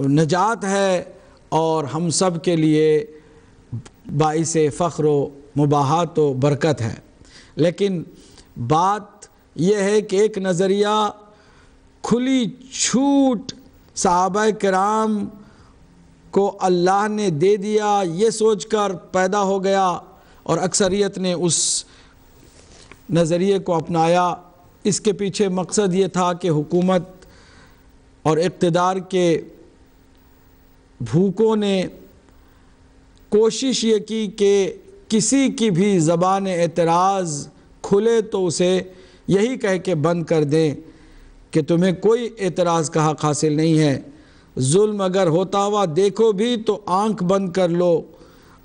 نجات ہے اور ہم سب کے لیے باعث فخر و مباحات و برکت ہے۔ لیکن بات یہ ہے کہ ایک نظریہ کھلی چھوٹ صحابہ کرام کو اللہ نے دے دیا، یہ سوچ کر پیدا ہو گیا اور اکثریت نے اس نظریے کو اپنایا۔ اس کے پیچھے مقصد یہ تھا کہ حکومت اور اقتدار کے بھوکوں نے کوشش یہ کی کہ کسی کی بھی زبان اعتراض کھلے تو اسے یہی کہہ کے بند کر دیں کہ تمہیں کوئی اعتراض کا حق حاصل نہیں ہے، ظلم اگر ہوتا ہوا دیکھو بھی تو آنکھ بند کر لو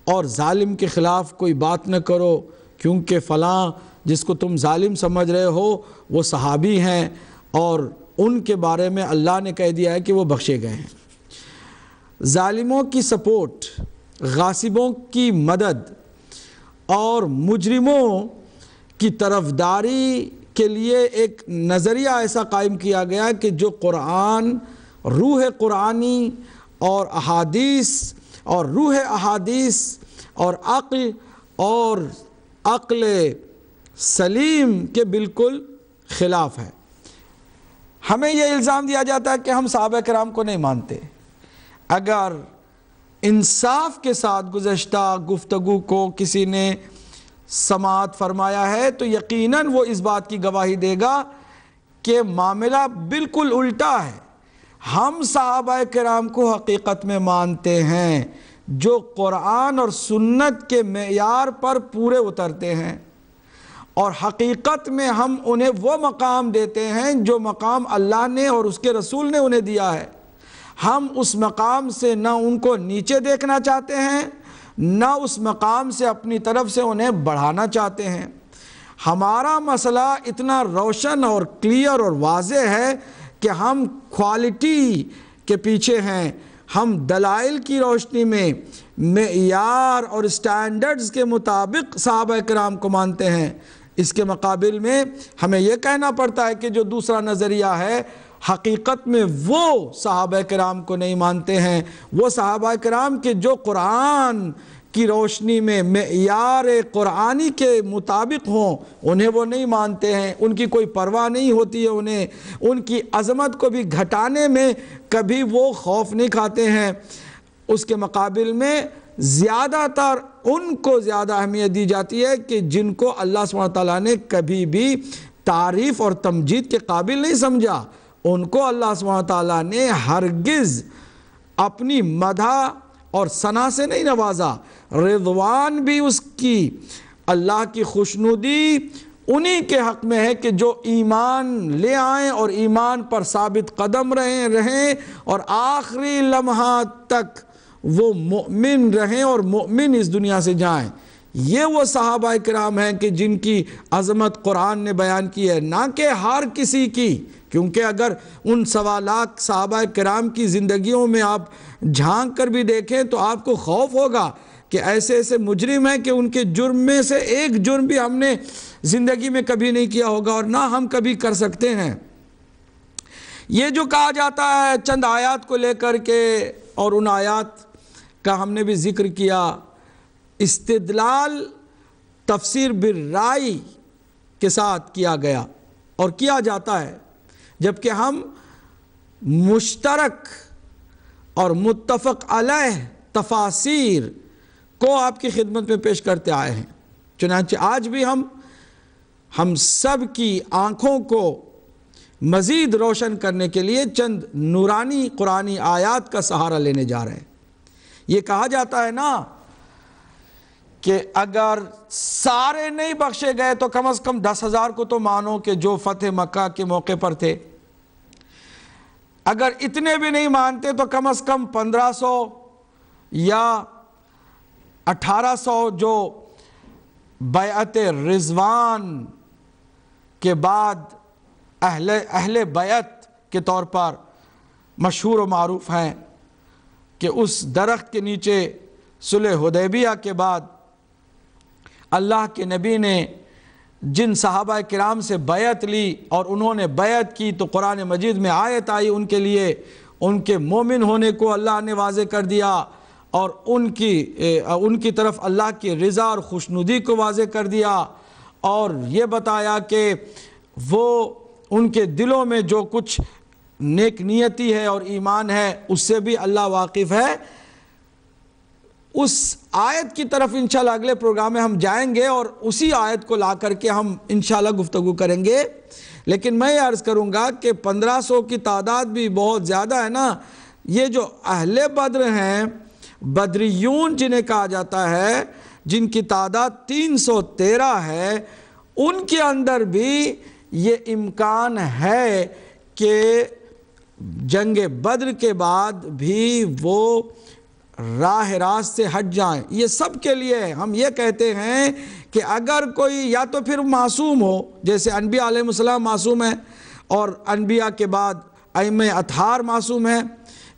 اور ظالم کے خلاف کوئی بات نہ کرو، کیونکہ فلاں جس کو تم ظالم سمجھ رہے ہو وہ صحابی ہیں اور ان کے بارے میں اللہ نے کہہ دیا ہے کہ وہ بخشے گئے ہیں۔ ظالموں کی سپورٹ، غاصبوں کی مدد اور مجرموں کی طرفداری کے لیے ایک نظریہ ایسا قائم کیا گیا کہ جو قرآن، روح قرآنی اور احادیث اور روح احادیث اور عقل سلیم کے بالکل خلاف ہے۔ ہمیں یہ الزام دیا جاتا ہے کہ ہم صحابہ کرام کو نہیں مانتے۔ اگر انصاف کے ساتھ گزشتہ گفتگو کو کسی نے سماعت فرمایا ہے تو یقیناً وہ اس بات کی گواہی دے گا کہ معاملہ بالکل الٹا ہے۔ ہم صحابہ کرام کو حقیقت میں مانتے ہیں جو قرآن اور سنت کے معیار پر پورے اترتے ہیں، اور حقیقت میں ہم انہیں وہ مقام دیتے ہیں جو مقام اللہ نے اور اس کے رسول نے انہیں دیا ہے۔ ہم اس مقام سے نہ ان کو نیچے دیکھنا چاہتے ہیں، نہ اس مقام سے اپنی طرف سے انہیں بڑھانا چاہتے ہیں۔ ہمارا مسئلہ اتنا روشن اور کلیئر اور واضح ہے کہ ہم کوالٹی کے پیچھے ہیں، ہم دلائل کی روشنی میں معیار اور اسٹینڈرڈز کے مطابق صحابہ کرام کو مانتے ہیں۔ اس کے مقابل میں ہمیں یہ کہنا پڑتا ہے کہ جو دوسرا نظریہ ہے حقیقت میں وہ صحابہ کرام کو نہیں مانتے ہیں، وہ صحابہ کرام کے جو قرآن کی روشنی میں معیار قرآنی کے مطابق ہوں انہیں وہ نہیں مانتے ہیں، ان کی کوئی پرواہ نہیں ہوتی ہے، انہیں ان کی عظمت کو بھی گھٹانے میں کبھی وہ خوف نہیں کھاتے ہیں۔ اس کے مقابل میں زیادہ تر ان کو زیادہ اہمیت دی جاتی ہے کہ جن کو اللہ سبحانہ تعالیٰ نے کبھی بھی تعریف اور تمجید کے قابل نہیں سمجھا، ان کو اللہ سبحانہ تعالیٰ نے ہرگز اپنی مدح اور ثنا سے نہیں نوازا۔ رضوان بھی اس کی، اللہ کی خوشنودی انہی کے حق میں ہے کہ جو ایمان لے آئیں اور ایمان پر ثابت قدم رہیں اور آخری لمحات تک وہ مؤمن رہیں اور مؤمن اس دنیا سے جائیں۔ یہ وہ صحابہ کرام ہیں کہ جن کی عظمت قرآن نے بیان کی ہے، نہ کہ ہر کسی کی، کیونکہ اگر ان 1.25 لاکھ صحابہ کرام کی زندگیوں میں آپ جھانک کر بھی دیکھیں تو آپ کو خوف ہوگا کہ ایسے ایسے مجرم ہیں کہ ان کے جرم میں سے ایک جرم بھی ہم نے زندگی میں کبھی نہیں کیا ہوگا اور نہ ہم کبھی کر سکتے ہیں۔ یہ جو کہا جاتا ہے چند آیات کو لے کر کے، اور ان آیات کا ہم نے بھی ذکر کیا، استدلال تفسیر بالرائے کے ساتھ کیا گیا اور کیا جاتا ہے، جبکہ ہم مشترک اور متفق علیہ تفاسیر کو آپ کی خدمت میں پیش کرتے آئے ہیں۔ چنانچہ آج بھی ہم سب کی آنکھوں کو مزید روشن کرنے کے لیے چند نورانی قرآنی آیات کا سہارا لینے جا رہے ہیں۔ یہ کہا جاتا ہے نا کہ اگر سارے نہیں بخشے گئے تو کم از کم 10,000 کو تو مانو کہ جو فتح مکہ کے موقع پر تھے، اگر اتنے بھی نہیں مانتے تو کم از کم 1500 یا 1800 جو بیعت رضوان کے بعد اہل بیعت کے طور پر مشہور و معروف ہیں کہ اس درخت کے نیچے صلح حدیبیہ کے بعد اللہ کے نبی نے جن صحابہ کرام سے بیعت لی اور انہوں نے بیعت کی تو قرآن مجید میں آیت آئی ان کے لیے، ان کے مومن ہونے کو اللہ نے واضح کر دیا اور ان کی طرف اللہ کی رضا اور خوشنودی کو واضح کر دیا، اور یہ بتایا کہ وہ ان کے دلوں میں جو کچھ نیک نیتی ہے اور ایمان ہے اس سے بھی اللہ واقف ہے۔ اس آیت کی طرف انشاءاللہ اگلے پروگرام میں ہم جائیں گے اور اسی آیت کو لا کر کے ہم انشاءاللہ گفتگو کریں گے، لیکن میں یہ عرض کروں گا کہ 1500 کی تعداد بھی بہت زیادہ ہے نا۔ یہ جو اہل بدر ہیں، بدریون جنہیں کہا جاتا ہے، جن کی تعداد 313 ہے، ان کے اندر بھی یہ امکان ہے کہ جنگ بدر کے بعد بھی وہ راہ راست سے ہٹ جائیں۔ یہ سب کے لیے ہم یہ کہتے ہیں کہ اگر کوئی یا تو پھر معصوم ہو، جیسے انبیاء علیہ السلام معصوم ہیں اور انبیاء کے بعد ائمہ اطہار معصوم ہیں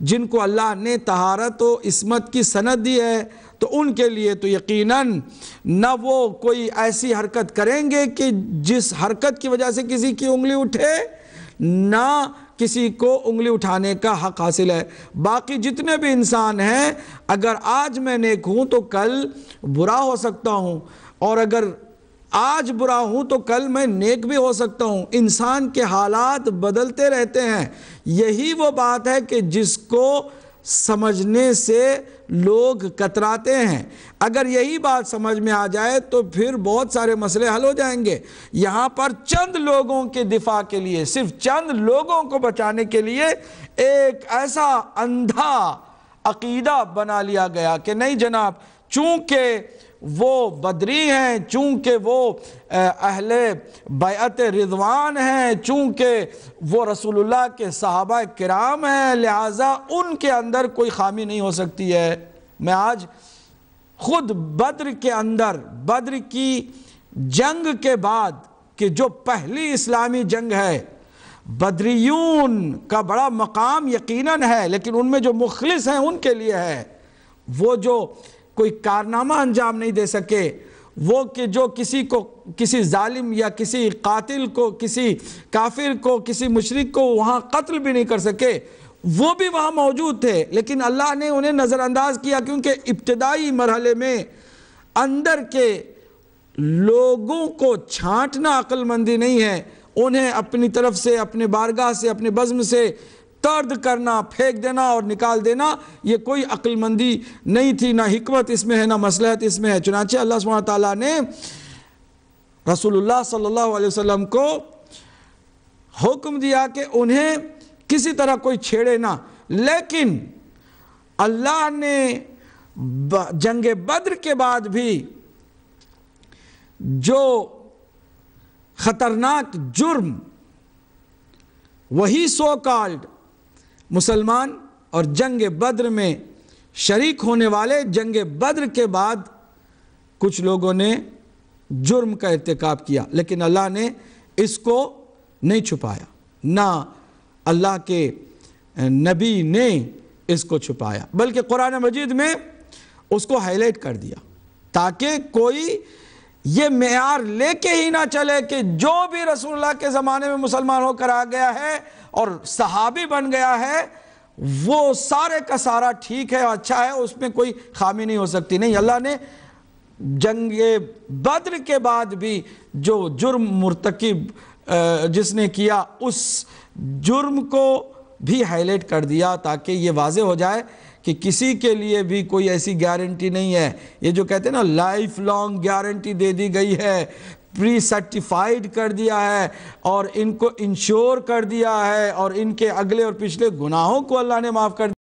جن کو اللہ نے طہارت و عصمت کی سند دی ہے، تو ان کے لیے تو یقیناً نہ وہ کوئی ایسی حرکت کریں گے کہ جس حرکت کی وجہ سے کسی کی انگلی اٹھے، نہ کسی کو انگلی اٹھانے کا حق حاصل ہے۔ باقی جتنے بھی انسان ہیں، اگر آج میں نیک ہوں تو کل برا ہو سکتا ہوں، اور اگر آج برا ہوں تو کل میں نیک بھی ہو سکتا ہوں۔ انسان کے حالات بدلتے رہتے ہیں۔ یہی وہ بات ہے کہ جس کو سمجھنے سے لوگ کتراتے ہیں۔ اگر یہی بات سمجھ میں آ جائے تو پھر بہت سارے مسئلے حل ہو جائیں گے۔ یہاں پر چند لوگوں کے دفاع کے لیے، صرف چند لوگوں کو بچانے کے لیے ایک ایسا اندھا عقیدہ بنا لیا گیا کہ نہیں جناب، چونکہ وہ بدری ہیں، چونکہ وہ اہل بیعت رضوان ہیں، چونکہ وہ رسول اللہ کے صحابہ کرام ہیں، لہٰذا ان کے اندر کوئی خامی نہیں ہو سکتی ہے۔ میں آج خود بدر کے اندر، بدر کی جنگ کے بعد کہ جو پہلی اسلامی جنگ ہے، بدریون کا بڑا مقام یقیناً ہے، لیکن ان میں جو مخلص ہیں ان کے لیے ہے۔ وہ جو کوئی کارنامہ انجام نہیں دے سکے، وہ کہ جو کسی کو، کسی ظالم یا کسی قاتل کو، کسی کافر کو، کسی مشرک کو وہاں قتل بھی نہیں کر سکے، وہ بھی وہاں موجود تھے، لیکن اللہ نے انہیں نظر انداز کیا، کیونکہ ابتدائی مرحلے میں اندر کے لوگوں کو چھانٹنا عقل مندی نہیں ہے، انہیں اپنی طرف سے، اپنے بارگاہ سے، اپنے بزم سے طرد کرنا، پھینک دینا اور نکال دینا، یہ کوئی عقل مندی نہیں تھی، نہ حکمت اس میں ہے، نہ مصلحت اس میں ہے۔ چنانچہ اللہ سبحانہ تعالیٰ نے رسول اللہ صلی اللہ علیہ وسلم کو حکم دیا کہ انہیں کسی طرح کوئی چھیڑے نہ، لیکن اللہ نے جنگ بدر کے بعد بھی جو خطرناک جرم وہی سو کالڈ مسلمان اور جنگ بدر میں شریک ہونے والے، جنگ بدر کے بعد کچھ لوگوں نے جرم کا ارتکاب کیا، لیکن اللہ نے اس کو نہیں چھپایا، نہ اللہ کے نبی نے اس کو چھپایا، بلکہ قرآن مجید میں اس کو ہائی لائٹ کر دیا، تاکہ کوئی یہ معیار لے کے ہی نہ چلے کہ جو بھی رسول اللہ کے زمانے میں مسلمان ہو کر آ گیا ہے اور صحابی بن گیا ہے، وہ سارے کا سارا ٹھیک ہے، اچھا ہے، اس میں کوئی خامی نہیں ہو سکتی۔ نہیں، اللہ نے جنگ بدر کے بعد بھی جو جرم مرتکب جس نے کیا، اس جرم کو بھی ہائی لائٹ کر دیا، تاکہ یہ واضح ہو جائے کہ کسی کے لیے بھی کوئی ایسی گارنٹی نہیں ہے۔ یہ جو کہتے ہیں نا لائف لانگ گارنٹی دے دی گئی ہے، پری سرٹیفائیڈ کر دیا ہے، اور ان کو انشور کر دیا ہے، اور ان کے اگلے اور پچھلے گناہوں کو اللہ نے معاف کر دیا۔